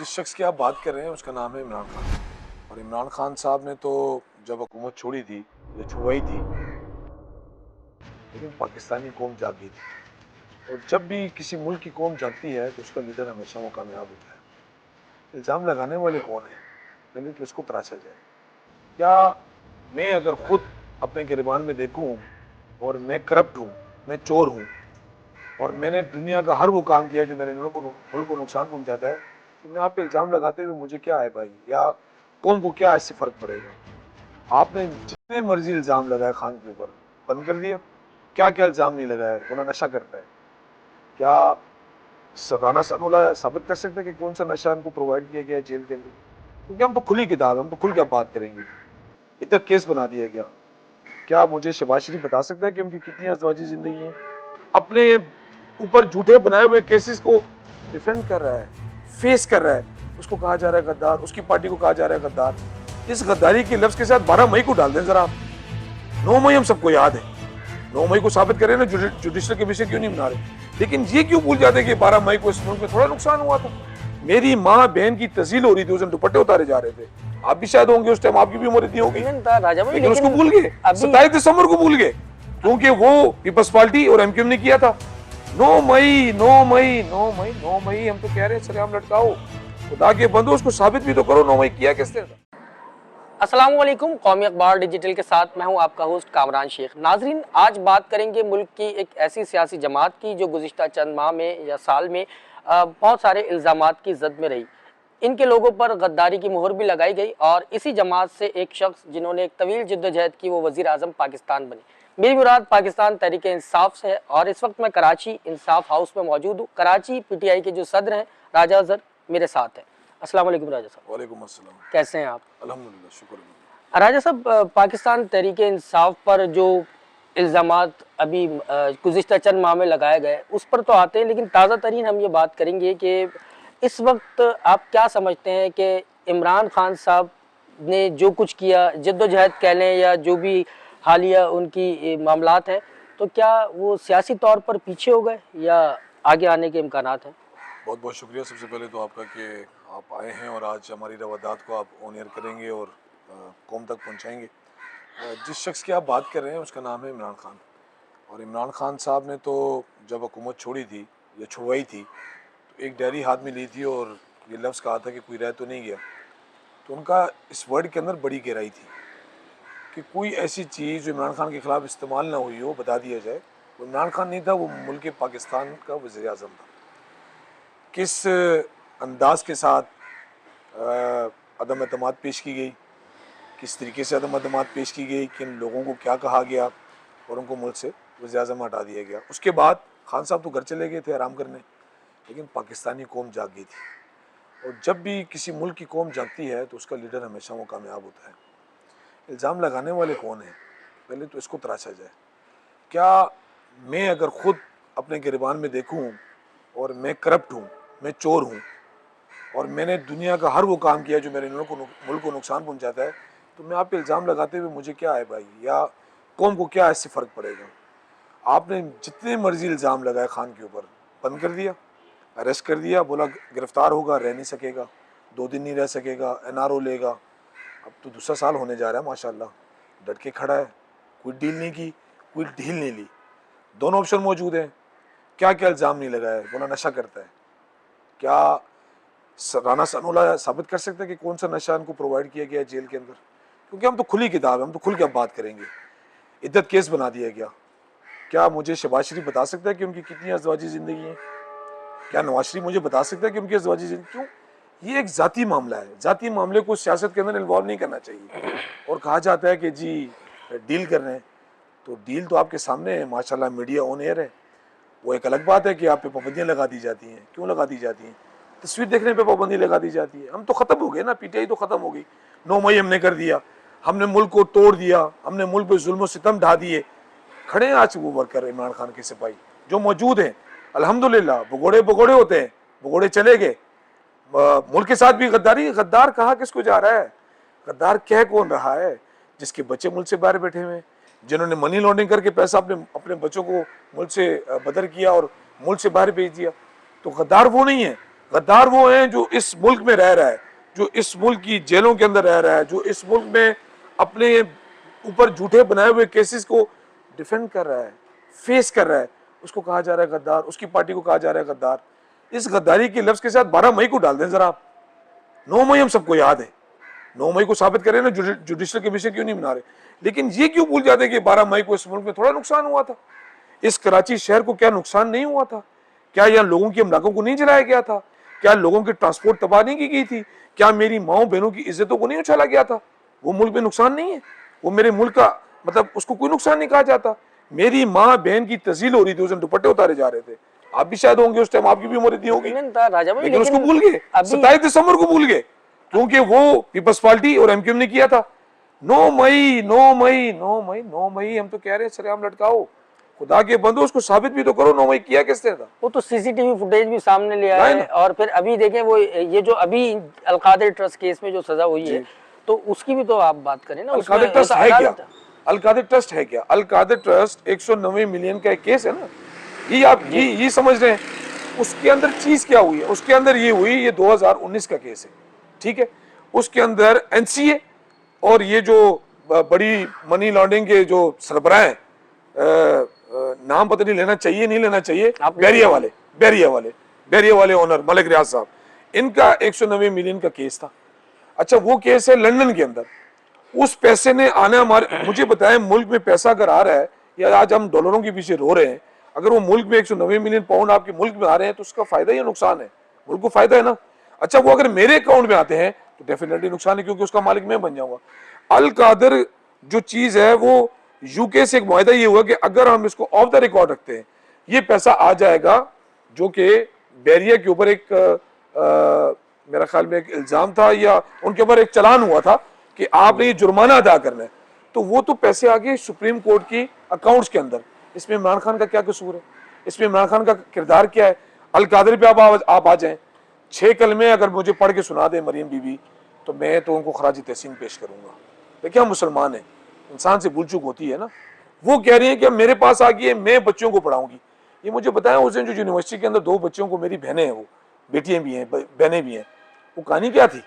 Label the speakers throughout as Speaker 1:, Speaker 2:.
Speaker 1: जिस शख्स की आप बात कर रहे हैं उसका नाम है इमरान खान। और इमरान खान साहब ने तो जब हुकूमत छोड़ी थी या छुड़वाई थी, लेकिन पाकिस्तानी कौम जागी थी। और जब भी किसी मुल्क की कौम जागती है तो उसका लीडर हमेशा वो कामयाब होता है। इल्ज़ाम लगाने वाले कौन है, पहले तो इसको तराशा जाए। क्या मैं अगर खुद अपने गिरबान में देखूं और मैं करप्ट हूँ, मैं चोर हूँ और मैंने दुनिया का हर वो काम किया जो मेरे मुल्क को नुकसान पहुंचाता है, तो मैं आप पे इल्ज़ाम लगाते हुए मुझे क्या है भाई, या कौन को क्या इससे फ़र्क पड़ेगा। आपने जितने मर्जी इल्ज़ाम लगाए खान के ऊपर, बंद कर दिया। क्या क्या इल्ज़ाम नहीं लगाया, बोला नशा करता है। क्या सराहना सनोला साबित कर सकते हैं कि कौन सा नशा इनको प्रोवाइड किया गया है जेल के अंदर? क्योंकि हम तो खुली किताब है, हम तो खुल के बात करेंगे। इतना केस बना दिया गया। क्या मुझे शहबाज शरीफ बता सकता है कि उनकी कितनी अज़वाजी जिंदगी है? अपने ऊपर झूठे बनाए हुए केसेस को डिफेंड कर रहा है, फेस कर रहा है। उसको कहा जा रहा है गद्दार, उसकी पार्टी को कहा जा रहा है गद्दार। इस गद्दारी के लफ्ज के साथ 12 मई को डाल दें जरा। 9 मई हम सबको याद है, 9 मई को साबित करें ना, जुडिशल कमीशन क्यों नहीं बना रहे। लेकिन ये क्यों भूल जाते हैं कि 12 मई को इस मुल्क में थोड़ा नुकसान हुआ था। मेरी माँ बहन की तहसील हो रही थी, उस दिन दुपट्टे उतारे जा रहे थे। आप भी शायद होंगे, उस टाइम आपकी भी उम्र इतनी होगी, लेकिन उसको भूल गए। 27 दिसंबर को भूल गए, क्योंकि वो पीपल्स पार्टी और एमक्यूएम ने किया था। 9 मई 9 मई 9 मई 9 मई हम तो कह रहे हैं सरेआम लटकाओ। खुदा के बंदो, उसको साबित भी तो करो 9 मई किया किसने था।
Speaker 2: अस्सलामुअलैकुम। कौमी अखबार डिजिटल के साथ मैं हूं आपका होस्ट कामरान शेख। नाजरीन, आज बात करेंगे मुल्क की एक ऐसी सियासी जमात की जो गुज़िश्ता चंद माह में या साल में बहुत सारे इल्ज़ामात की जद में रही। इनके लोगों पर गद्दारी की मोहर भी लगाई गई और इसी जमात से एक शख्स जिन्होंने एक तवील जिद्दोजहद की, वो वज़ीर आज़म पाकिस्तान बने। मेरी मुराद पाकिस्तान तहरीक इंसाफ से है और इस वक्त मैं कराची इंसाफ हाउस में मौजूद हूँ। कराची PTI के जो सदर हैं राजा अज़हर मेरे साथ हैं। अस्सलाम वालेकुम राजा साहब।
Speaker 1: वालेकुम अस्सलाम।
Speaker 2: कैसे हैं आप?
Speaker 1: अल्हम्दुलिल्लाह, शुक्र।
Speaker 2: राजा साहब, पाकिस्तान तहरीक इंसाफ पर जो इल्ज़ामात अभी गुज़िश्ता चंद माह में लगाए गए उस पर तो आते हैं, लेकिन ताज़ा तरीन हम ये बात करेंगे कि इस वक्त आप क्या समझते हैं कि इमरान खान साहब ने जो कुछ किया, जद्दोजहद कह लें या जो भी हालिया उनकी मामलात हैं, तो क्या वो सियासी तौर पर पीछे हो गए या आगे आने के इम्कानात हैं?
Speaker 1: बहुत बहुत शुक्रिया सबसे पहले तो आपका कि आप आए हैं और आज हमारी रवादात को आप ऑन एयर करेंगे और कौम तक पहुंचाएंगे। जिस शख्स की आप बात कर रहे हैं उसका नाम है इमरान खान। और इमरान खान साहब ने तो जब हुकूमत छोड़ी थी या छुड़वाई थी, तो एक डायरी हाथ में ली थी और ये लफ्ज़ कहा था कि कोई रह तो नहीं गया। तो उनका इस वर्ड के अंदर बड़ी गहराई थी कि कोई ऐसी चीज़ जो इमरान खान के ख़िलाफ़ इस्तेमाल ना हुई हो, बता दिया जाए। वो इमरान खान नहीं था, वो मुल्क पाकिस्तान का वज़ीर आज़म था। किस अंदाज के साथ अदम एतमाद पेश की गई, किस तरीके से अदम एतमाद पेश की गई, किन लोगों को क्या कहा गया और उनको मुल्क से वज़ीर आज़म हटा दिया गया। उसके बाद खान साहब तो घर चले गए थे आराम करने, लेकिन पाकिस्तानी कौम जाग गई थी। और जब भी किसी मुल्क की कौम जागती है तो उसका लीडर हमेशा वो कामयाब होता है। इल्ज़ाम लगाने वाले कौन हैं, पहले तो इसको तराशा जाए। क्या मैं अगर खुद अपने गिरबान में देखूं और मैं करप्ट हूँ, मैं चोर हूँ और मैंने दुनिया का हर वो काम किया जो मेरे मुल्क को नुकसान पहुंचाता है, तो मैं आप पे इल्ज़ाम लगाते हुए मुझे क्या है भाई, या कौम को क्या इससे फ़र्क पड़ेगा। आपने जितने मर्जी इल्ज़ाम लगाए खान के ऊपर, बंद कर दिया, अरेस्ट कर दिया, बोला गिरफ्तार होगा, रह नहीं सकेगा, 2 दिन नहीं रह सकेगा, NRO लेगा। अब तो दूसरा साल होने जा रहा है माशाल्लाह, डट के खड़ा है, कोई डील नहीं की, कोई ढील नहीं ली। दोनों ऑप्शन मौजूद हैं। क्या क्या इल्ज़ाम नहीं लगाया, बोला नशा करता है। क्या राना सनोला साबित कर सकते हैं कि कौन सा नशा इनको प्रोवाइड किया गया है जेल के अंदर? क्योंकि हम तो खुली किताब है, हम तो खुल के अब बात करेंगे। इद्दत केस बना दिया गया। क्या मुझे शहबाज शरीफ बता सकता है कि उनकी कितनी अज़वाजी ज़िंदगी है? क्या नवाज शरीफ मुझे बता सकता है कि उनकी अज़वाजी ज़िंदगी क्यों? ये एक ज़ाती मामला है, ज़ाती मामले को सियासत के अंदर इन्वॉल्व नहीं करना चाहिए। और कहा जाता है कि जी डील कर रहे हैं, तो डील तो आपके सामने है माशाल्लाह, मीडिया ऑन एयर है। वो एक अलग बात है कि आप पे पाबंदियाँ लगा दी जाती हैं। क्यों लगा दी जाती हैं? तस्वीर देखने पे पाबंदी लगा दी जाती है। हम तो ख़त्म हो गए ना, PTI तो ख़त्म हो गई। 9 मई हमने कर दिया, हमने मुल्क को तोड़ दिया, हमने मुल्क पे जुल्म सितम ढा दिए। खड़े हैं आज वो वर्कर इमरान खान के सिपाही जो मौजूद हैं, अल्हम्दुलिल्लाह। भगोड़े भगोड़े होते हैं, भगोड़े चले गए। मुल्क के साथ भी गद्दारी। गद्दार कहाँ किसको जा रहा है? गद्दार कह कौन रहा है? जिसके बच्चे मुल्क से बाहर बैठे हुए हैं, जिन्होंने मनी लॉन्ड्रिंग करके पैसा अपने अपने बच्चों को मुल्क से बदर किया और मुल्क से बाहर भेज दिया। तो गद्दार वो नहीं है, गद्दार वो हैं जो इस मुल्क में रह रहा है, जो इस मुल्क की जेलों के अंदर रह रहा है, जो इस मुल्क में अपने ऊपर झूठे बनाए हुए केसेस को डिफेंड कर रहा है, फेस कर रहा है, उसको कहा जा रहा है गद्दार, उसकी पार्टी को कहा जा रहा है गद्दार। इस गद्दारी के लफ्ज के साथ 12 मई को डाल दें जरा आप। 9 मई हम सबको याद है, 9 मई को साबित करें ना, जुडिशल कमीशन क्यों नहीं बना रहे, लेकिन ये क्यों भूल जाते हैं कि 12 मई को इस मुल्क में थोड़ा नुकसान हुआ था। इस कराची शहर को क्या नुकसान नहीं हुआ था? क्या यहाँ लोगों की अमलाकों को नहीं जलाया गया था? क्या लोगों की ट्रांसपोर्ट तबाह नहीं की गई थी? क्या मेरी माओ बहनों की इज्जतों को नहीं उछाला गया था? वो मुल्क में नुकसान नहीं है? वो मेरे मुल्क का मतलब उसको कोई नुकसान नहीं कहा जाता? मेरी माँ बहन की तजील हो रही थी, उस दिन दुपट्टे उतारे जा रहे थे, आप भी शायद होंगे उस टाइम, आपकी भी उम्र इतनी होगी, लेकिन उसको भूल गए, 27 दिसंबर को भूल गए, क्योंकि वो पीपल्स पार्टी और एमक्यूएम ने किया था। 9 मई 9 मई 9 मई 9 मई हम तो कह रहे हैं सरेआम लटकाओ, खुदा के बंदो उसको साबित भी तो करो 9 मई किया किसने था।
Speaker 2: वो तो सीसीटीवी फुटेज भी सामने ले आए, और फिर अभी देखें वो ये जो अभी अलकादिर ट्रस्ट केस में जो सजा हुई है, तो उसकी भी तो आप बात करें ना।
Speaker 1: अलकादिर ट्रस्ट है क्या? अलकादिर ट्रस्ट है क्या? अलकादिर ट्रस्ट 190 मिलियन का एक केस है ना, ये आप ये समझ रहे हैं। उसके अंदर चीज क्या हुई है? उसके अंदर ये हुई, ये 2019 का केस है, ठीक है। उसके अंदर एनसीए और ये जो बड़ी मनी लॉन्ड्रिंग के जो सरबराह हैं, नाम पता नहीं लेना चाहिए नहीं लेना चाहिए, बैरिया वाले ओनर मलिक रियाज साहब, इनका 190 मिलियन का केस था। अच्छा, वो केस है लंदन के अंदर। उस पैसे ने आना हमारे, मुझे बताएं, मुल्क में पैसा अगर आ रहा है, या आज हम डॉलरों के पीछे रो रहे हैं, अगर वो मुल्क में 190 मिलियन पाउंड आपके मुल्क में आ रहे हैं, तो उसका फायदा या नुकसान है? मुल्क को फायदा है ना। अच्छा, वो अगर मेरे अकाउंट में आते हैं तो डेफिनेटली नुकसान है, क्योंकि उसका मालिक मैं बन जाऊंगा। अल कादर जो चीज है, वो यूके से एक मुआहदा ये हुआ कि अगर हम इसको ऑफ द रिकॉर्ड रखते हैं, ये पैसा आ जाएगा, जो कि बैरिया के ऊपर एक मेरा ख्याल में एक इल्जाम था, या उनके ऊपर एक चलान हुआ था कि आपने ये जुर्माना अदा करना है, तो वो तो पैसे आ गए सुप्रीम कोर्ट की अकाउंट्स के अंदर। इसमें इमरान खान का क्या कसूर है? इसमें इमरान खान का किरदार क्या है? अल कादर पे आप आ जाएं, 6 कलमे अगर मुझे पढ़ के सुना दे मरियम बीबी, तो मैं तो उनको खराजी तहसीन पेश करूंगा। देखिए, हम मुसलमान हैं, इंसान से भूल चूक होती है ना। वो कह रही है कि मेरे पास आ गई है, मैं बच्चों को पढ़ाऊंगी। ये मुझे बताया, उस दिन जो यूनिवर्सिटी के अंदर 2 बच्चों को, मेरी बहनें हैं, वो बेटियां भी हैं, बहनें भी हैं, वो कहानी क्या थी?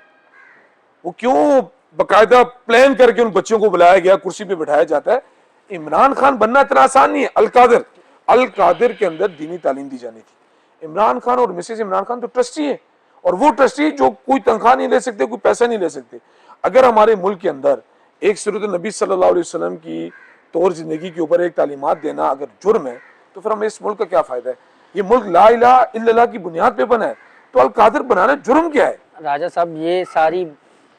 Speaker 1: वो क्यों बाकायदा प्लान करके उन बच्चों को बुलाया गया, कुर्सी पे बिठाया जाता है? इमरान खान बनना इतना आसान नहीं है। अल कादिर के अंदर दीनी तालीम दी जानी थी। इमरान खान और मिसेज इमरान खान तो ट्रस्टी है, और वो ट्रस्टी जो कोई तनख्वाह नहीं ले सकते, कोई पैसा नहीं ले सकते। अगर हमारे मुल्क के अंदर एक सीरत नबी सल्लल्लाहु अलैहि वसल्लम की तौर जिंदगी के ऊपर एक तालीमात देना अगर जुर्म है, तो फिर हमें इस मुल्क का क्या फायदा है? ये मुल्क ला इलाहा इल्लल्लाह की बुनियाद पे बना है, तो अल कादिर बनाना जुर्म क्या है?
Speaker 2: राजा साहब, ये सारी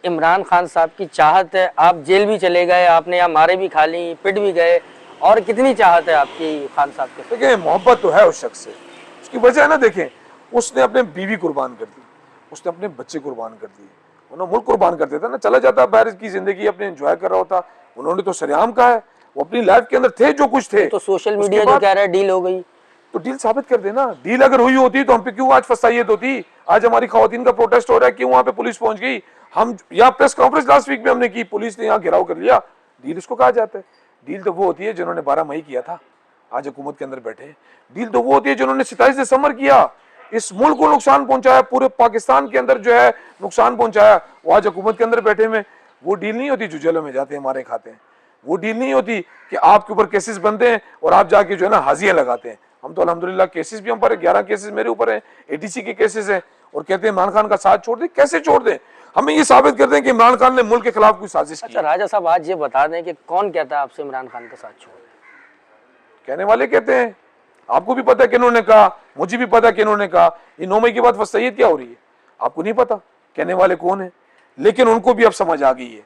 Speaker 2: इमरान खान साहब की चाहत है। आप जेल भी चले गए, आपने यहाँ मारे भी खा ली, पिट भी गए, और कितनी चाहत है आपकी खान साहब के?
Speaker 1: देखिए, मोहब्बत तो है उस शख्स से, उसकी वजह है ना। देखें, उसने अपने बीवी कुर्बान कर दी, उसने अपने बच्चे कुर्बान कर दिए, उन्होंने मुल्क कुर्बान कर देता ना, चला जाता बाहर की जिंदगी अपने एंजॉय कर रहा होता। उन्होंने तो सरेआम कहा है, वो अपनी लाइफ के अंदर थे जो कुछ थे।
Speaker 2: तो सोशल मीडिया जो कह रहा है डील हो गई,
Speaker 1: तो डील साबित कर देना। डील अगर हुई होती तो हम पे क्यों आज फसाइयत होती? आज हमारी खवातीन का प्रोटेस्ट हो रहा है, क्यों वहां पे पुलिस पहुंच गई? हम यहाँ प्रेस कॉन्फ्रेंस लास्ट वीक में हमने की, पुलिस ने यहाँ घेराव कर लिया। डील इसको कहा जाता है? डील तो वो होती है जिन्होंने 12 मई किया था, आज हुकूमत के अंदर बैठे हैं। डील तो वो होती है जिन्होंने 27 दिसंबर किया, इस मुल्क को नुकसान पहुंचाया, पूरे पाकिस्तान के अंदर जो है नुकसान पहुंचाया, वो आज हुकूमत के अंदर बैठे में। वो डील नहीं होती जो जेलों में जाते हैं, मारे खाते हैं। वो डील नहीं होती कि आपके ऊपर केसेस बनते हैं और आप जाके जो है ना हाजियां लगाते हैं। हम तो अल्हम्दुलिल्लाह केसेस भी हम पर 11 केसेस मेरे ऊपर हैं, एटीसी के केसेस हैं, और कहते हैं इमरान खान का साथ छोड़ दे। कैसे छोड़ दें? हमें ये साबित कर दें कि इमरान खान ने मुल्क के खिलाफ कोई साजिश की।
Speaker 2: अच्छा राजा साहब, आज ये बता दें कि कौन कहता है आपसे इमरान खान का साथ छोड़ दें?
Speaker 1: कहने वाले कहते हैं, आपको भी पता है कि इन्होंने कहा, मुझे भी पता कि इन्होंने कहा। ये 9 मई के बाद वसैयत क्या हो रही है आपको नहीं पता, कहने वाले कौन है? लेकिन उनको भी अब समझ आ गई है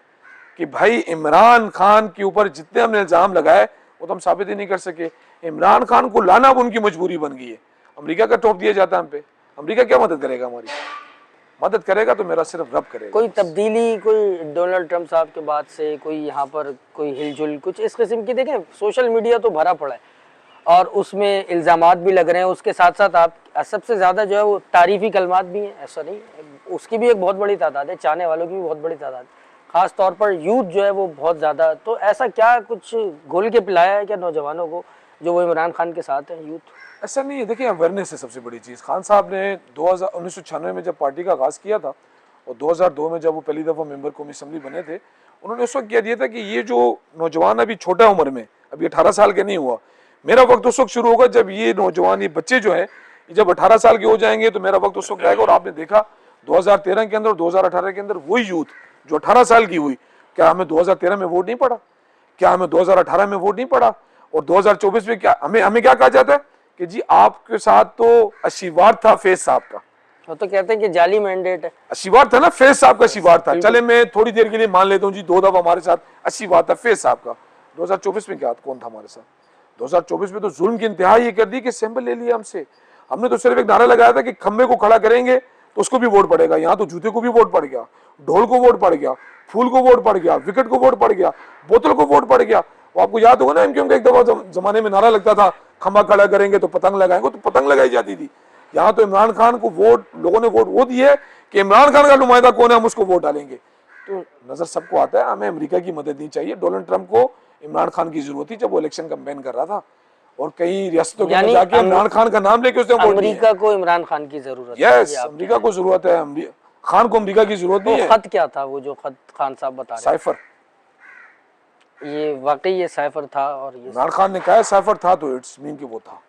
Speaker 1: कि भाई इमरान खान के ऊपर जितने हमने इल्जाम लगाए वो तो हम साबित ही नहीं कर सके। इमरान खान को लाना अब उनकी मजबूरी बन गई है। अमेरिका का टॉप दिया जाता है हम पे, अमेरिका क्या मदद करेगा? हमारी मदद करेगा तो मेरा सिर्फ रब करेगा।
Speaker 2: कोई तब्दीली, कोई डोनाल्ड ट्रंप साहब के बाद से कोई यहाँ पर कोई हिलजुल कुछ इस किस्म की? देखें, सोशल मीडिया तो भरा पड़ा है और उसमें इल्ज़ामात भी लग रहे हैं, उसके साथ साथ आप सबसे ज़्यादा जो है वो तारीफ़ी कलमात भी हैं, ऐसा नहीं, उसकी भी एक बहुत बड़ी तादाद है, चाहने वालों की भी बहुत बड़ी तादाद है, ख़ास तौर पर यूथ जो है वो बहुत ज़्यादा। तो ऐसा क्या कुछ घोल के पिलाया है क्या नौजवानों को जो वो इमरान खान के साथ है यूथ?
Speaker 1: ऐसा नहीं है, देखिए अवेयरनेस है सबसे बड़ी चीज़। खान साहब ने 1996 में जब पार्टी का आगाज़ किया था और 2002 में जब वो पहली दफ़ा मेंबर कौमी असम्बली बने थे, उन्होंने उस वक्त कह दिया था कि ये जो नौजवान अभी छोटा उम्र में, अभी 18 साल के नहीं हुआ, मेरा वक्त उस वक्त शुरू होगा जब ये नौजवान, ये बच्चे जो हैं, जब 18 साल के हो जाएंगे तो मेरा वक्त उस वक्त आएगा। और आपने देखा 2013 के अंदर और 2018 के अंदर वही यूथ जो 18 साल की हुई, क्या हमें 2013 में वोट नहीं पड़ा? क्या हमें 2018 में वोट नहीं पड़ा? और 2024 में क्या हमें हमें क्या कहा जाता है कि जी आपके साथ तो आशीर्वाद था फैज साहब का।
Speaker 2: वो तो कहते हैं कि जाली मैंडेट है।
Speaker 1: आशीर्वाद था ना, फैज साहब का आशीर्वाद था। चले मैं थोड़ी देर के लिए मान लेता हूँ जी, 2 दफा हमारे साथ आशीर्वाद था फैज साहब का। 2024 में क्या कौन था हमारे साथ? 2024 में तो जुल्म की इंतहा ये कर दी कि सैंपल ले लिया हमसे। हमने तो सिर्फ एक नारा लगाया था कि खंबे को खड़ा करेंगे तो उसको भी वोट पड़ेगा। यहाँ तो जूते को भी वोट पड़ गया, ढोल को वोट पड़ गया, फूल को वोट पड़ गया, विकेट को वोट पड़ गया, बोतल को वोट पड़ गया। वो आपको याद होगा ना, एमक्यूएम का एक दफा जमाने में नारा लगता था खंबा खड़ा करेंगे तो पतंग लगाएंगे, तो पतंग लगाई जाती थी। यहाँ तो इमरान खान को वोट, लोगों ने वोट वो दी है कि इमरान खान का नुमाइंदा कौन है, हम उसको वोट डालेंगे। तो नजर सबको आता है, हमें अमेरिका की मदद नहीं चाहिए। डोनाल्ड ट्रंप को इमरान खान की जरूरत थी जब वो इलेक्शन कैंपेन कर रहा था और कई रियासतों के अंदर जाके इमरान खान का नाम लेके उसने वोट दिया।
Speaker 2: अमेरिका को इमरान खान की जरूरत
Speaker 1: है। यस, अमेरिका को जरूरत है, खान को अमेरिका की जरूरत नहीं है।
Speaker 2: खत क्या था वो जो खत खान साहब बता रहे?
Speaker 1: साइफर।
Speaker 2: ये वाकई ये साइफर था और ये
Speaker 1: इमरान खान ने कहा साइफर था तो इट्स मीन कि वो था,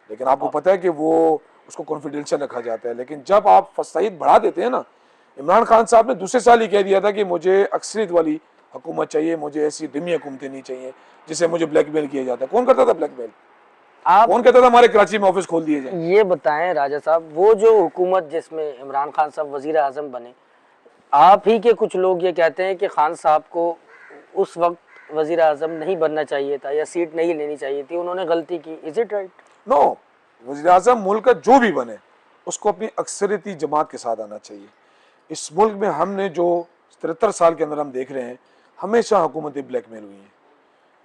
Speaker 1: लेकिन आपको पता है कि वो उसको कॉन्फिडेंशियल रखा जाता है। लेकिन जब आप फसाइद बढ़ा देते हैं ना, इमरान खान साहब ने दूसरे साल ही कह दिया था कि मुझे अक्सरियत वाली हुकूमत चाहिए, मुझे ऐसी धीमी हुकूमतें नहीं चाहिए जिससे मुझे ब्लैकमेल किया जाता है। कौन करता था ब्लैकमेल? कौन कहता था हमारे कराची में ऑफिस खोल दिए जाए?
Speaker 2: ये बताएं राजा साहब, वो जो हुकूमत जिसमें इमरान खान साहब वजीर आजम बने, आप ही के कुछ लोग ये कहते हैं कि खान साहब को उस वक्त वजीर आजम नहीं बनना चाहिए था या सीट नहीं लेनी चाहिए थी, उन्होंने गलती की। Is it right?
Speaker 1: नो, वजीर आजम मुल्क का जो भी बने उसको अपनी अक्सरियती जमात के साथ आना चाहिए। इस मुल्क में हमने जो 73 साल के अंदर हम देख रहे हैं, हमेशा हुकूमतें ब्लैकमेल हुई हैं,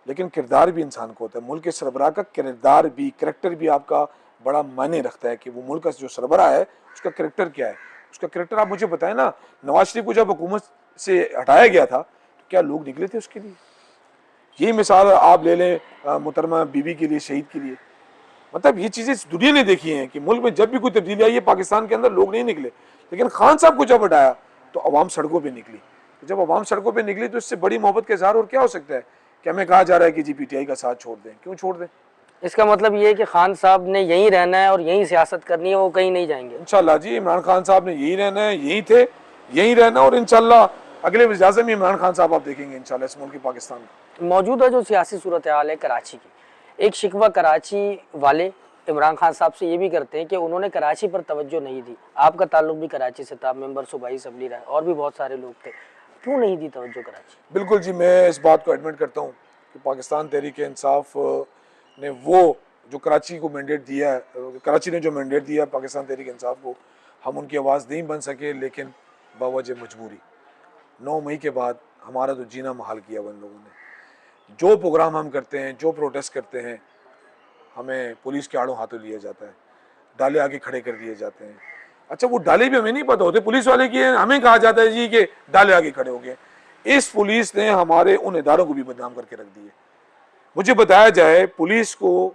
Speaker 1: लेकिन किरदार भी इंसान को होता है। मुल्क के सरबराह का किरदार भी, करैक्टर भी आपका बड़ा मायने रखता है कि वो मुल्क का जो सरबराह है उसका करैक्टर क्या है। उसका करैक्टर आप मुझे बताएं ना, नवाज शरीफ को जब हुकूमत से हटाया गया था तो क्या लोग निकले थे उसके लिए? यही मिसाल आप ले लें मुहतरमा बीबी के लिए, शहीद के लिए। मतलब ये चीज़ें दुनिया ने देखी हैं कि मुल्क में जब भी कोई तब्दीली आई है पाकिस्तान के अंदर लोग नहीं निकले, लेकिन खान साहब को जब हटाया तो अवाम सड़कों पे निकली। तो जब अवाम सड़कों पे निकली तो इससे बड़ी मोहब्बत का इजहार और क्या हो सकता है कि हमें कहा जा रहा है कि जी पीटीआई का साथ छोड़ दें। क्यों छोड़ दें?
Speaker 2: इसका मतलब ये है कि खान साहब ने यहीं रहना है और यहीं सियासत करनी है, वो कहीं नहीं जाएंगे।
Speaker 1: इंशाल्लाह जी, इमरान खान साहब ने यहीं रहना है, यहीं थे, यहीं रहना, और इंशाल्लाह अगले वज़ीर आज़म इमरान खान साहब आप देखेंगे इंशाल्लाह इस मुल्क की, पाकिस्तान का।
Speaker 2: मौजूदा जो सियासी सूरत हाल है कराची की, एक शिकवा कराची वाले इमरान खान साहब से ये भी करते हैं कि उन्होंने कराची पर तवज्जो नहीं दी। आपका ताल्लुक भी कराची से था, मेंबर सूबाई असम्बली रहे और भी बहुत सारे लोग थे, क्यों नहीं दी तवज्जो कराची?
Speaker 1: बिल्कुल जी, मैं इस बात को एडमिट करता हूँ कि पाकिस्तान तहरीक इंसाफ ने वो जो कराची को मैंडेट दिया है, कराची ने जो मैंडेट दिया है पाकिस्तान तहरीक इंसाफ को, हम उनकी आवाज़ नहीं बन सके, लेकिन बावजह मजबूरी 9 मई के बाद हमारा तो जीना महाल किया उन लोगों ने। जो प्रोग्राम हम करते हैं, जो प्रोटेस्ट करते हैं, हमें पुलिस के आड़ों हाथों लिया जाता है, डाले आगे खड़े कर दिए जाते हैं। अच्छा, वो डाले भी हमें नहीं पता होते पुलिस वाले की, हमें कहा जाता है जी कि डाले आगे खड़े हो गए। इस पुलिस ने हमारे उन इदारों को भी बदनाम करके रख दिए। मुझे बताया जाए पुलिस को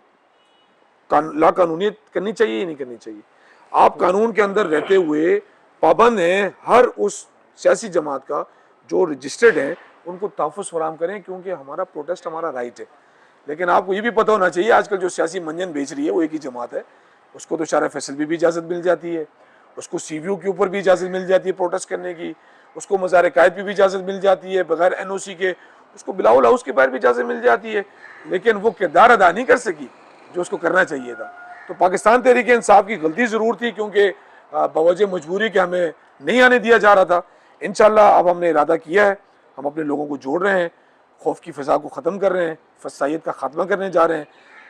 Speaker 1: ला कानूनियत करनी चाहिए या नहीं करनी चाहिए? आप कानून के अंदर रहते हुए पाबंद हैं हर उस सियासी जमात का जो रजिस्टर्ड है, उनको तहफ़्फ़ुज़ फराहम करें, क्योंकि हमारा प्रोटेस्ट हमारा राइट है। लेकिन आपको ये भी पता होना चाहिए आजकल जो सियासी मंजन बेच रही है वो एक ही जमात है। उसको तो शारा फैसल भी इजाज़त मिल जाती है, उसको CVO के ऊपर भी इजाज़त मिल जाती है प्रोटेस्ट करने की, उसको मज़ार कायद भी इजाज़त मिल जाती है बगैर NOC के, उसको बिलाउल हाउस के बाहर भी इजाज़त मिल जाती है, लेकिन वो किरदार अदा नहीं कर सकी जो उसको करना चाहिए था। तो पाकिस्तान तहरीक इंसाफ की गलती ज़रूर थी, क्योंकि बवजह मजबूरी के हमें नहीं आने दिया जा रहा था। इंशाल्लाह अब हमने इरादा किया है, हम अपने लोगों को जोड़ रहे हैं, खौफ की फ़िज़ा को ख़त्म कर रहे हैं, फसाइयत का ख़ात्मा करने जा रहे हैं,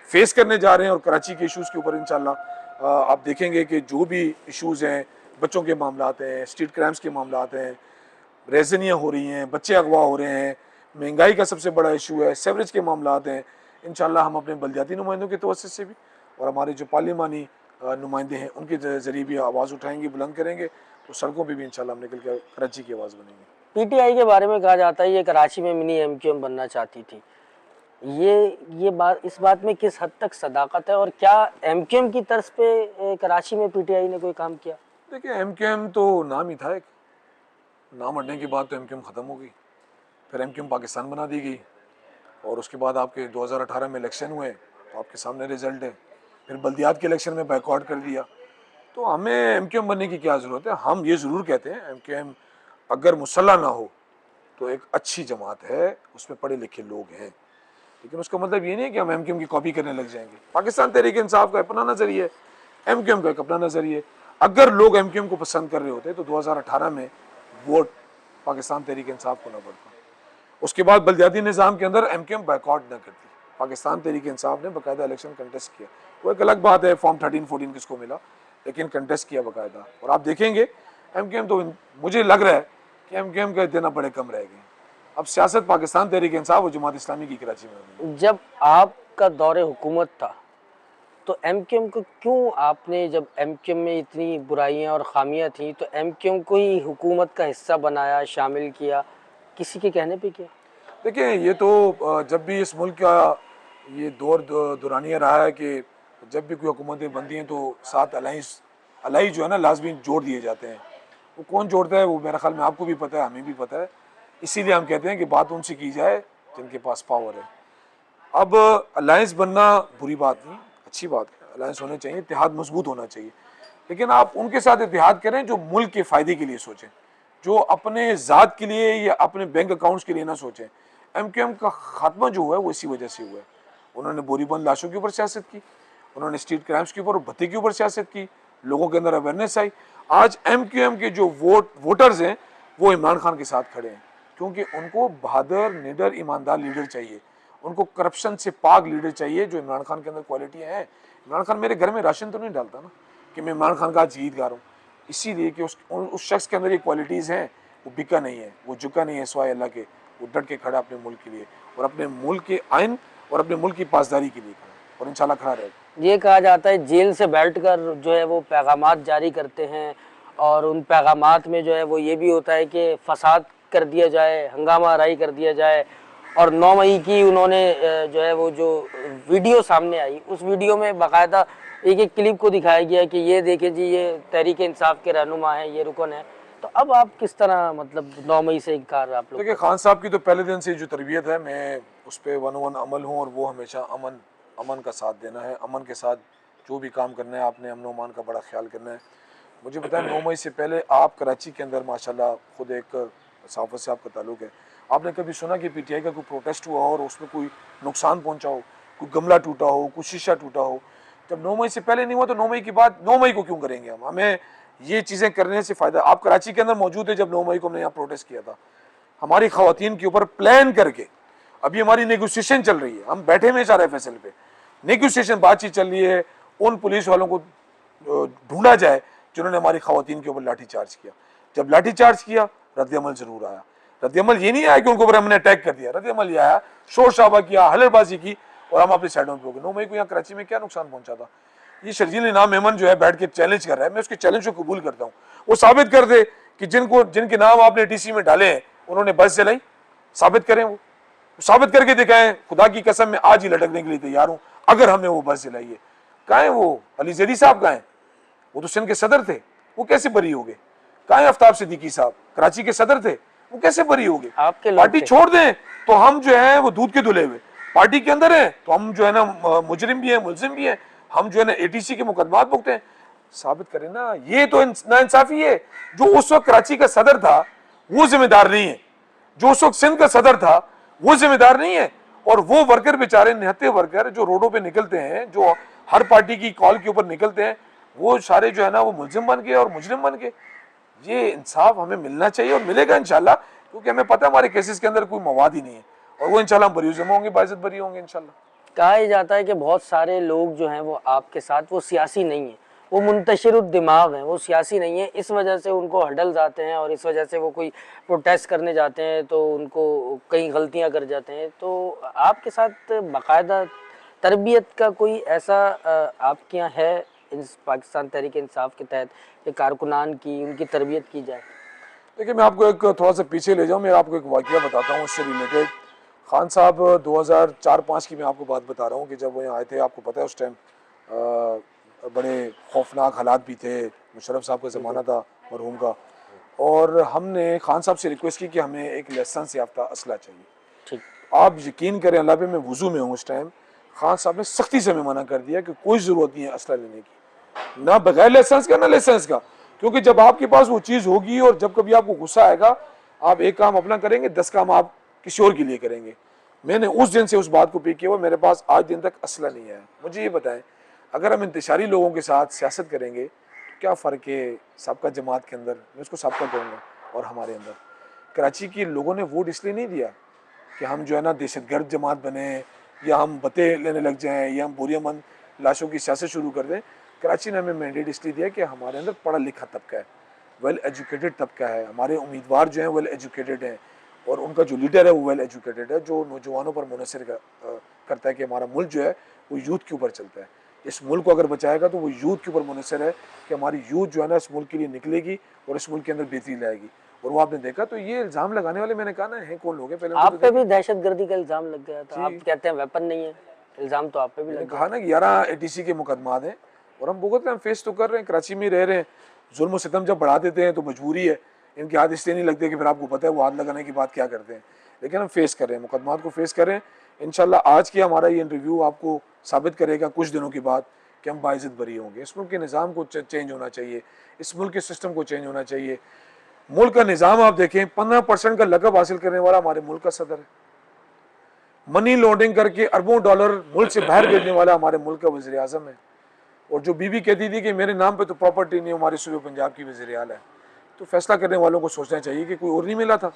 Speaker 1: फेस करने जा रहे हैं, और कराची के इशूज़ के ऊपर इंशाल्लाह आप देखेंगे कि जो भी इशूज़ हैं, बच्चों के मामलात हैं, स्ट्रीट क्राइम्स के मामलात हैं, रेजनियाँ हो रही हैं, बच्चे अगवा हो रहे हैं, महंगाई का सबसे बड़ा इशू है, सेवरेज के मामलात हैं, इंशाल्लाह हम अपने बलदियाती नुमाइंदों के तवज्जुह से भी और हमारे जो पार्लिमानी नुमाइंदे हैं उनके ज़रिए भी आवाज़ उठाएंगे, बुलंद करेंगे, तो सड़कों पे भी इंशाल्लाह हम निकल कर कराची की आवाज़ बनेंगे।
Speaker 2: PTI के बारे में कहा जाता है ये कराची में मिनी MQM बनना चाहती थी, ये बात, इस बात में किस हद तक सदाकत है, और क्या एमक्यूएम की तर्ज पे कराची में पीटीआई ने कोई काम किया?
Speaker 1: देखिए एमक्यूएम तो नाम ही था एक, नाम हटने के बाद तो एमक्यूएम ख़त्म हो गई, फिर एमक्यूएम पाकिस्तान बना दी गई, और उसके बाद आपके 2018 में इलेक्शन हुए तो आपके सामने रिजल्ट है, फिर बल्दियात के इलेक्शन में बैकआउट कर दिया। तो हमें एमक्यूएम बनने की क्या ज़रूरत है। हम ये ज़रूर कहते हैं एमक्यूएम अगर मुसल्ला ना हो तो एक अच्छी जमात है, उसमें पढ़े लिखे लोग हैं, लेकिन उसका मतलब ये नहीं है कि हम एमक्यूएम की कॉपी करने लग जाएंगे। पाकिस्तान तहरीक इंसाफ का अपना नज़रिया है, एमक्यूएम का एक अपना नज़रिया है। अगर लोग एमक्यूएम को पसंद कर रहे होते तो 2018 में वोट पाकिस्तान तहरीक इंसाफ को न पड़ता। उसके बाद बल्दियाती निज़ाम के अंदर एमक्यूएम बैकआउट न करती, पाकिस्तान तहरीक इंसाफ ने बाकायदा इलेक्शन कंटेस्ट किया। वो एक अलग बात है फॉर्म 13-14 किसको मिला, लेकिन कंटेस्ट किया बाकायदा। और आप देखेंगे एमक्यूएम तो, मुझे लग रहा है कि एमक्यूएम के देना बड़े कम रह गए। अब सियासत पाकिस्तान तहरीक इंसाफ और जमात इस्लामी की कराची में हो गई।
Speaker 2: जब आपका दौरे हुकूमत था तो एमक्यूएम को क्यों आपने, जब एमक्यूएम में इतनी बुराइयां और खामियां थी, तो एमक्यूएम को ही हुकूमत का हिस्सा बनाया, शामिल किया, किसी के कहने पे किया?
Speaker 1: देखिए ये तो जब भी इस मुल्क का ये दौर दुरानिया रहा है कि जब भी कोई हुकूमतें बनती हैं तो साथ अलाई जो है ना लाजमी जोड़ दिए जाते हैं। वो कौन जोड़ता है वो मेरे ख्याल में आपको भी पता है, हमें भी पता है। इसीलिए हम कहते हैं कि बात उनसे की जाए जिनके पास पावर है। अब अलायंस बनना बुरी बात नहीं, अच्छी बात है, अलायंस होने चाहिए, इत्तेहाद मजबूत होना चाहिए, लेकिन आप उनके साथ इत्तेहाद करें जो मुल्क के फ़ायदे के लिए सोचें, जो अपने ज़ात के लिए या अपने बैंक अकाउंट्स के लिए ना सोचें। एमक्यूएम का खात्मा जो हुआ है वो इसी वजह से हुआ है। उन्होंने बोरीबंद लाशों के ऊपर सियासत की, उन्होंने स्ट्रीट क्राइम्स के ऊपर और भत्ते के ऊपर सियासत की, लोगों के अंदर अवेयरनेस आई। आज एमक्यूएम के जो वोटर्स हैं वो इमरान खान के साथ खड़े हैं, क्योंकि उनको बहादुर, निडर, ईमानदार लीडर चाहिए, उनको करप्शन से पाक लीडर चाहिए, जो इमरान खान के अंदर क्वालिटियाँ हैं। इमरान खान मेरे घर में राशन तो नहीं डालता ना कि मैं इमरान खान का जीतगार हूँ, इसीलिए कि उस शख्स के अंदर ये क्वालिटीज़ हैं। वो बिका नहीं है, वो झुका नहीं है सिवाय अल्लाह के, वो डट के खड़ा अपने मुल्क के लिए और अपने मुल्क के आइन और अपने मुल्क की पासदारी के लिए खड़ा, और इंशाल्लाह खड़ा रहेगा।
Speaker 2: ये कहा जाता है जेल से बैठकर जो है वो पैगामात जारी करते हैं, और उन पैगामात में जो है वो ये भी होता है कि फसाद कर दिया जाए, हंगामा आराई कर दिया जाए। और 9 मई की उन्होंने जो है वो जो वीडियो सामने आई, उस वीडियो में बाकायदा एक एक क्लिप को दिखाया गया कि ये देखें जी, ये तहरीक इंसाफ के रहनुमा हैं, ये रुकन है। तो अब आप किस तरह, मतलब 9 मई से इनकार आप लोग?
Speaker 1: देखिए खान साहब की तो पहले दिन से जो तरबियत है, मैं उस पर 1-1 अमल हूँ, और वो हमेशा अमन का साथ देना है। अमन के साथ जो भी काम करना है आपने अमन अमान का बड़ा ख्याल करना है। मुझे पता है 9 मई से पहले आप कराची के अंदर माशाल्लाह खुद एक सहाफ़त से आपका ताल्लुक़ है, आपने कभी सुना कि पीटीआई का कोई प्रोटेस्ट हुआ और उसमें कोई नुकसान पहुंचा हो, कोई गमला टूटा हो, कोई शीशा टूटा हो? जब 9 मई से पहले नहीं हुआ तो 9 मई के बाद 9 मई को क्यों करेंगे हम? हमें ये चीज़ें करने से फ़ायदा। आप कराची के अंदर मौजूद है जब 9 मई को हमने यहाँ प्रोटेस्ट किया था, हमारी ख़वातीन के ऊपर प्लान करके। अभी हमारी नेगोशिएशन चल रही है, हम बैठे हुए 4 FSL पे नेगोशिएशन, बातचीत चल रही है, उन पुलिस वालों को ढूंढा जाए जिन्होंने हमारी ख़वातीन के ऊपर लाठी चार्ज किया। जब लाठी चार्ज किया रद्द-ए-अमल ज़रूर आया। रद्द-ए-अमल ये नहीं आया कि उनको ऊपर हमने अटैक कर दिया, रद्द-ए-अमल ये आया शोर शराबा किया, हल्लड़बाजी की, और हम अपनी साइडों पे हो गए। 9 मई को यहाँ कराची में क्या नुकसान पहुंचा था? ये शर्जील इनाम मेमन जो है बैठ के चैलेंज कर रहा है, मैं उसके चैलेंज को कबूल करता हूँ। वो साबित कर दे कि जिनके नाम आपने टीसी में डाले हैं उन्होंने बस जलाई, साबित करें, वो साबित करके दिखाएं। खुदा की कसम मैं आज ही लटकने के लिए तैयार हूँ अगर हमने वो बस जलाई है। कहाँ है वो अली जैदी साहब? कहाँ है? वो तो सिंध के सदर थे, वो कैसे बरी हो गए? कहाँ है आफ्ताब सिद्दीकी साहब? कराची के सदर थे, वो कैसे बरी हो गए?
Speaker 2: आपके
Speaker 1: पार्टी छोड़ दें तो हम जो है वो दूध के धुले हुए, पार्टी के अंदर है तो हम जो है ना मुजरिम भी हैं, मुलजिम भी हैं, हम जो है ना ATC के मुकदमात भुगते हैं। साबित करें ना। ये तो नाइंसाफी है। जो उस वक्त कराची का सदर था वो जिम्मेदार नहीं है, जो उस वक्त सिंध का सदर था वो जिम्मेदार नहीं है, और वो वर्कर बेचारे, निहत्ते वर्कर जो रोडों पे निकलते हैं, जो हर पार्टी की कॉल के ऊपर निकलते हैं, वो सारे जो है ना वो मुलजिम बन गए और मुजरिम बन गए। ये इंसाफ हमें मिलना चाहिए और मिलेगा इंशाल्लाह, क्योंकि हमें पता है हमारे केसेस के अंदर कोई मवाद ही नहीं है, और वो इंशाल्लाह बरी जमा होंगे, बाइज्जत बरी होंगे इंशाल्लाह।
Speaker 2: कहा ही जाता है कि बहुत सारे लोग जो हैं वो आपके साथ, वो सियासी नहीं है, वो मुंतशिर दिमाग हैं, वो सियासी नहीं है, इस वजह से उनको हडल्स आते हैं, और इस वजह से वो कोई प्रोटेस्ट करने जाते हैं तो उनको कई गलतियां कर जाते हैं। तो आपके साथ बाकायदा तरबियत का कोई ऐसा आपके यहाँ है पाकिस्तान तहरीक इंसाफ के तहत कि कारकुनान की, उनकी तरबियत की जाए?
Speaker 1: देखिए मैं आपको एक थोड़ा सा पीछे ले जाऊँ, मैं आपको एक वाक़या बताता हूँ उससे रिलेटेड। खान साहब 2004-5 की मैं आपको बात बता रहा हूँ कि जब वो यहाँ आए थे, आपको पता है उस टाइम बड़े खौफनाक हालात भी थे, मुशर्रफ साहब का ज़माना था मरहूम का, और हमने खान साहब से रिक्वेस्ट की कि हमें एक लाइसेंस याफ्ता असला चाहिए।
Speaker 2: ठीक।
Speaker 1: आप यकीन करें, अल्लाह पे मैं वुज़ू में हूँ उस टाइम, खान साहब ने सख्ती से हमें मना कर दिया कि कोई ज़रूरत नहीं है असला लेने की, ना बगैर लाइसेंस का ना लाइसेंस का, क्योंकि जब आपके पास वो चीज़ होगी और जब कभी आपको गुस्सा आएगा, आप एक काम अपना करेंगे, 10 काम आप किसी और के लिए करेंगे। मैंने उस दिन से उस बात को पे किया हुआ, मेरे पास आज दिन तक असला नहीं है। मुझे ये बताएं, अगर हम इंतशारी लोगों के साथ सियासत करेंगे तो क्या फ़र्क है सबका जमात के अंदर, मैं उसको सबका कहूँगा, और हमारे अंदर। कराची के लोगों ने वोट इसलिए नहीं दिया कि हम जो है ना दहशतगर्द जमात बने, या हम बते लेने लग जाएं, या हम बोरियामंद लाशों की सियासत शुरू कर दें। कराची ने हमें मैंडेट इसलिए दिया कि हमारे अंदर पढ़ा लिखा तबका है, वेल एजुकेटेड तबका है, हमारे उम्मीदवार जो हैं वेल एजुकेटेड हैं, और उनका जो लीडर है वो वेल एजुकेटेड है, जो नौजवानों पर मुनसर करता है कि हमारा मुल्क जो है वो यूथ के ऊपर चलता है। इस मुल्क को अगर बचाएगा तो वो यूथ के ऊपर मुनसर है कि हमारी यूथ जो है ना इस मुल्क के लिए निकलेगी और इस मुल्क के अंदर बेहतरी लाएगी। और वो आपने देखा, तो ये इल्ज़ाम लगाने वाले मैंने कहा ना है कौन लोग हैं, पहले
Speaker 2: आप पे भी दहशतगर्दी का इल्ज़ाम लग गया था, आप
Speaker 1: जी।
Speaker 2: कहते हैं वेपन नहीं है, इल्ज़ाम तो आप पे भी
Speaker 1: मैंने
Speaker 2: लग गया।
Speaker 1: कहा ना कि 11 ATC के मुकदमात हैं और हम भुगत रहे हैं, फेस तो कर रहे हैं, कराची में रह रहे हैं। जुल्म और सितम जब बढ़ा देते हैं तो मजबूरी है, इनके हाथ इसलिए नहीं लगते कि फिर आपको पता है वो हाथ लगाने की बात क्या करते हैं, लेकिन हम फेस कर रहे हैं, मुकदमात को फेस कर रहे हैं। इंशाल्लाह आज की हमारा ये इंटरव्यू आपको साबित करेगा कुछ दिनों के बाद कि हम बाइज़्ज़त बरी होंगे। इस मुल्क के निज़ाम को चेंज होना चाहिए, इस मुल्क के सिस्टम को चेंज होना चाहिए। मुल्क का निज़ाम आप देखें, 15% का लकब हासिल करने वाला हमारे मुल्क का सदर है, मनी लॉन्ड्रिंग करके अरबों डॉलर मुल्क से बाहर भेजने वाला हमारे मुल्क का वज़ीर आज़म है। और जो बीबी कहती थी कि मेरे नाम पे तो प्रॉपर्टी नहीं, हमारे सूबे पंजाब की वज़ीर आला है। तो फैसला करने वालों को सोचना चाहिए कि कोई और नहीं मिला था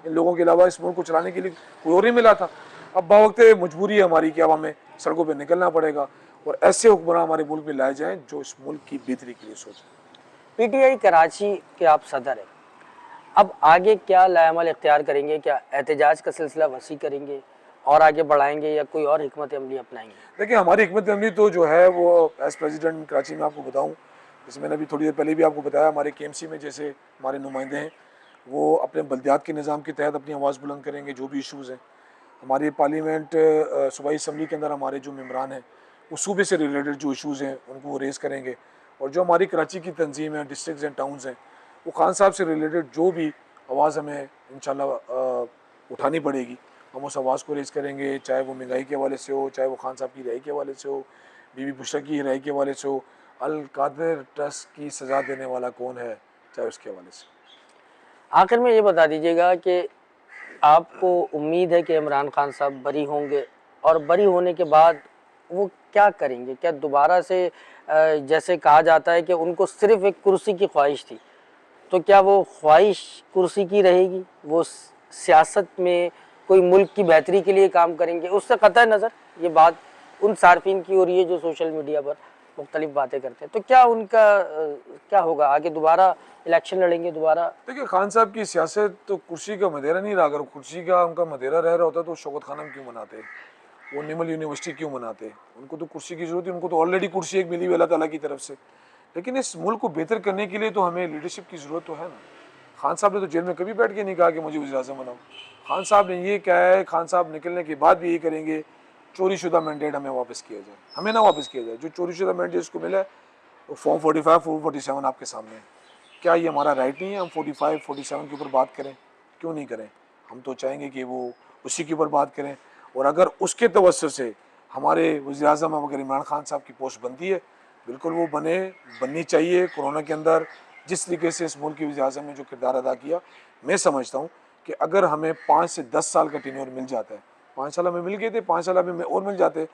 Speaker 1: इन लोगों के अलावा, इस मुल्क को चलाने के लिए कोई और नहीं मिला था। अब बावक्त मजबूरी है हमारी कि अब हमें सड़कों पर निकलना पड़ेगा और ऐसे हुक्मरान हमारे मुल्क में लाए जाएँ जो इस मुल्क की बेहतरी के लिए सोचें।
Speaker 2: PTI कराची के आप सदर हैं, अब आगे क्या लाएअमल इख्तियार करेंगे? क्या एहतजाज का सिलसिला वसी करेंगे और आगे बढ़ाएंगे, या कोई और हिकमत अमली अपनाएंगे?
Speaker 1: देखिए, हमारी हिकमत अमली तो जो है वो एज़ प्रेसिडेंट कराची में आपको बताऊं, जैसे मैंने अभी थोड़ी देर पहले भी आपको बताया, हमारे KMC में जैसे हमारे नुमाइंदे हैं वो अपने बल्दियात के निज़ाम के तहत अपनी आवाज़ बुलंद करेंगे जो भी इशूज़ हैं। हमारी पार्लियामेंट सूबाई असम्बली के अंदर हमारे जो मेम्बरान हैं वो सूबे से रिलेटेड जो इशूज़ हैं उनको वो रेज़ करेंगे, और जो हमारी कराची की तंजीम है, डिस्ट्रिक्ट एंड टाउन्स हैं, वो खान साहब से रिलेटेड जो भी आवाज़ हमें इंशाल्लाह उठानी पड़ेगी हम उस आवाज़ को रेज़ करेंगे, चाहे वो महंगाई के हवाले से हो, चाहे वो खान साहब की रिहाई के हवाले से हो, बीबी बुशरा की रिहाई के हवाले से हो, अल कादिर ट्रस्ट की सज़ा देने वाला कौन है, चाहे उसके हवाले से।
Speaker 2: आखिर में ये बता दीजिएगा कि आपको उम्मीद है कि इमरान खान साहब बरी होंगे, और बरी होने के बाद वो क्या करेंगे? क्या दोबारा से जैसे कहा जाता है कि उनको सिर्फ एक कुर्सी की ख्वाहिश थी, तो क्या वो ख्वाहिश कुर्सी की रहेगी? वो सियासत में कोई मुल्क की बेहतरी के लिए काम करेंगे? उससे कतई नज़र ये बात उन सार्फिन की हो रही है जो सोशल मीडिया पर मुख्तलिफ बातें करते हैं, तो क्या उनका क्या होगा आगे? दोबारा इलेक्शन लड़ेंगे दोबारा?
Speaker 1: देखिए, खान साहब की सियासत तो कुर्सी का मदेरा नहीं रहा। अगर कुर्सी का उनका मदेरा रह रहा होता तो शौकत खानम क्यों मनाते, वो निमल यूनिवर्सिटी क्यों मनाते? उनको तो कुर्सी की ज़रूरत है, उनको तो ऑलरेडी कुर्सी एक मिली हुई अल्लाह ताला की तरफ से। लेकिन इस मुल्क को बेहतर करने के लिए तो हमें लीडरशिप की ज़रूरत तो है ना। खान साहब ने तो जेल में कभी बैठ के नहीं कहा कि मुझे वज़ीर आज़म बनाओ। खान साहब ने ये कहा है, खान साहब निकलने के बाद भी ये करेंगे, चोरी शुदा मैंडेट हमें वापस किया जाए, हमें ना वापस किया जाए। जो चोरी शुदा मैंडेट जिसको मिला है वो फॉर्म 45, फॉर्म 47 आपके सामने है। क्या ये हमारा राइट नहीं है हम 45, 47 के ऊपर बात करें? क्यों नहीं करें? हम तो चाहेंगे कि वो उसी के ऊपर बात करें, और अगर उसके तवज्जो से हमारे वज़ीर आज़म अगर इमरान खान साहब की पोस्ट बनती है, बिल्कुल वो बननी चाहिए। कोरोना के अंदर जिस तरीके से इस मुल्क के वज़ीर आज़म ने जो किरदार अदा किया, मैं समझता हूँ कि अगर हमें 5 से 10 साल का टेन्योर मिल जाता है, 5 साल हमें मिल गए थे, 5 साल हमें और मिल जाते,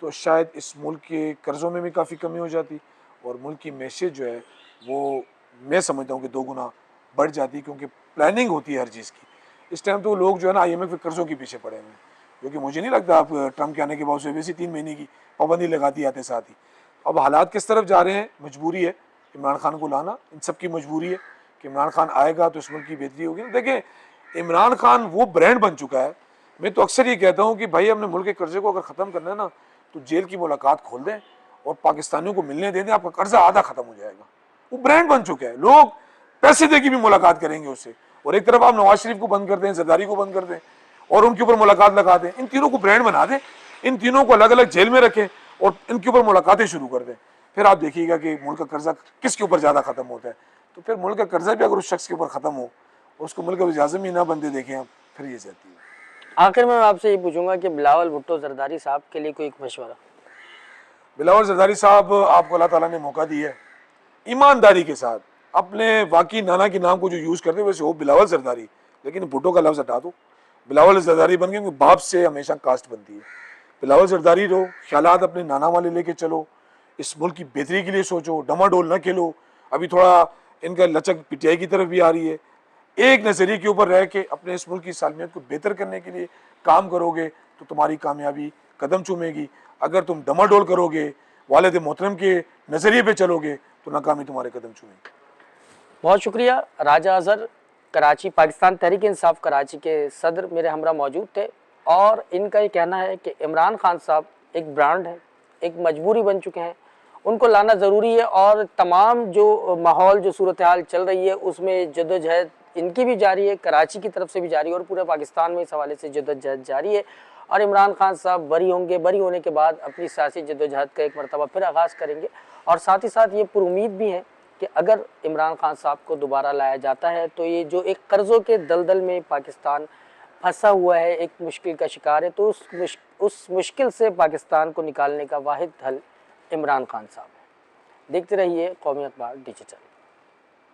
Speaker 1: तो शायद इस मुल्क के कर्ज़ों में भी काफ़ी कमी हो जाती और मुल्क की मैशत जो है वो मैं समझता हूँ कि 2 गुना बढ़ जाती, क्योंकि प्लानिंग होती है हर चीज़ की। इस टाइम तो लोग जो है ना IMF के कर्ज़ों के पीछे पड़े हुए हैं, क्योंकि मुझे नहीं लगता आप ट्रम्प के आने के बाद से वैसे 3 महीने की पाबंदी लगाती आते साथ ही। अब हालात किस तरफ जा रहे हैं, मजबूरी है इमरान खान को लाना, इन सब की मजबूरी है कि इमरान खान आएगा तो इस मुल्क की बेहतरी होगी। देखें, इमरान खान वो ब्रांड बन चुका है। मैं तो अक्सर ये कहता हूँ कि भाई हमने मुल्क के कर्जे को अगर ख़त्म करना है ना, तो जेल की मुलाकात खोल दें और पाकिस्तानियों को मिलने दे दें, आपका कर्जा आधा ख़त्म हो जाएगा। वो ब्रांड बन चुका है, लोग पैसे दे के भी मुलाकात करेंगे उससे। और एक तरफ आप नवाज शरीफ को बंद कर दें, जरदारी को बंद कर दें, और उनके ऊपर मुलाकात लगा दें, इन तीनों को ब्रांड बना दें, इन तीनों को अलग अलग जेल में रखें और इनके ऊपर मुलाकातें शुरू कर दें। फिर आप देखिएगा कि मुल्क का कर्जा किसके ऊपर ज़्यादा ख़त्म होता है। तो फिर मुल्क का कर्जा भी अगर उस शख्स के ऊपर ख़त्म हो, उसको मुल्क का वज़ीर-ए-आज़म ही ना बनते देखें आप, फिर ये जाती है।
Speaker 2: आखिर में मैं आपसे ये पूछूंगा कि बिलावल भुट्टो जरदारी साहब के लिए कोई एक मशवरा।
Speaker 1: बिलावल जरदारी साहब, आपको अल्लाह ताला ने मौका दिया है, ईमानदारी के साथ अपने वाकई नाना के नाम को जो यूज़ करते वैसे हो बिलावल जरदारी, लेकिन भुट्टो का लफ्ज़ हटा दो, बिलावल जरदारी बन गए, क्योंकि बाप से हमेशा कास्ट बनती है। बिलावल जरदारी रहो, ख्यालात अपने नाना वाले लेके चलो, इस मुल्क की बेहतरी के लिए सोचो, डमाडोल ना खेलो। अभी थोड़ा इनका लचक पीटीआई की तरफ भी आ रही है। एक नज़रिए के ऊपर रह के अपने इस मुल्क की सालमियत को बेहतर करने के लिए काम करोगे तो तुम्हारी कामयाबी कदम चूमेगी। अगर तुम डमाडोल करोगे, वालिद मोहतरम के नज़रिए पे चलोगे, तो नाकामी तुम्हारे कदम चूमेगी।
Speaker 2: बहुत शुक्रिया। राजा अजहर, कराची, पाकिस्तान तहरीक इंसाफ कराची के सदर मेरे हमरा मौजूद थे और इनका ये कहना है कि इमरान खान साहब एक ब्रांड है, एक मजबूरी बन चुके हैं, उनको लाना ज़रूरी है और तमाम जो माहौल जो सूरत हाल चल रही है उसमें जद्दोजहद इनकी भी जारी है, कराची की तरफ से भी जारी है और पूरे पाकिस्तान में इस हवाले से जद्दोजहद जारी है। और इमरान खान साहब बरी होंगे, बरी होने के बाद अपनी सियासी जद्दोजहद का एक मरतबा फिर आगाज़ करेंगे और साथ ही साथ ये पुरुमीद भी हैं कि अगर इमरान खान साहब को दोबारा लाया जाता है तो ये जो एक कर्ज़ों के दलदल में पाकिस्तान फंसा हुआ है, एक मुश्किल का शिकार है, तो उस मुश्किल से पाकिस्तान को निकालने का वाहिद हल इमरान खान साहब है। देखते रहिए कौमी अखबार डिजिटल।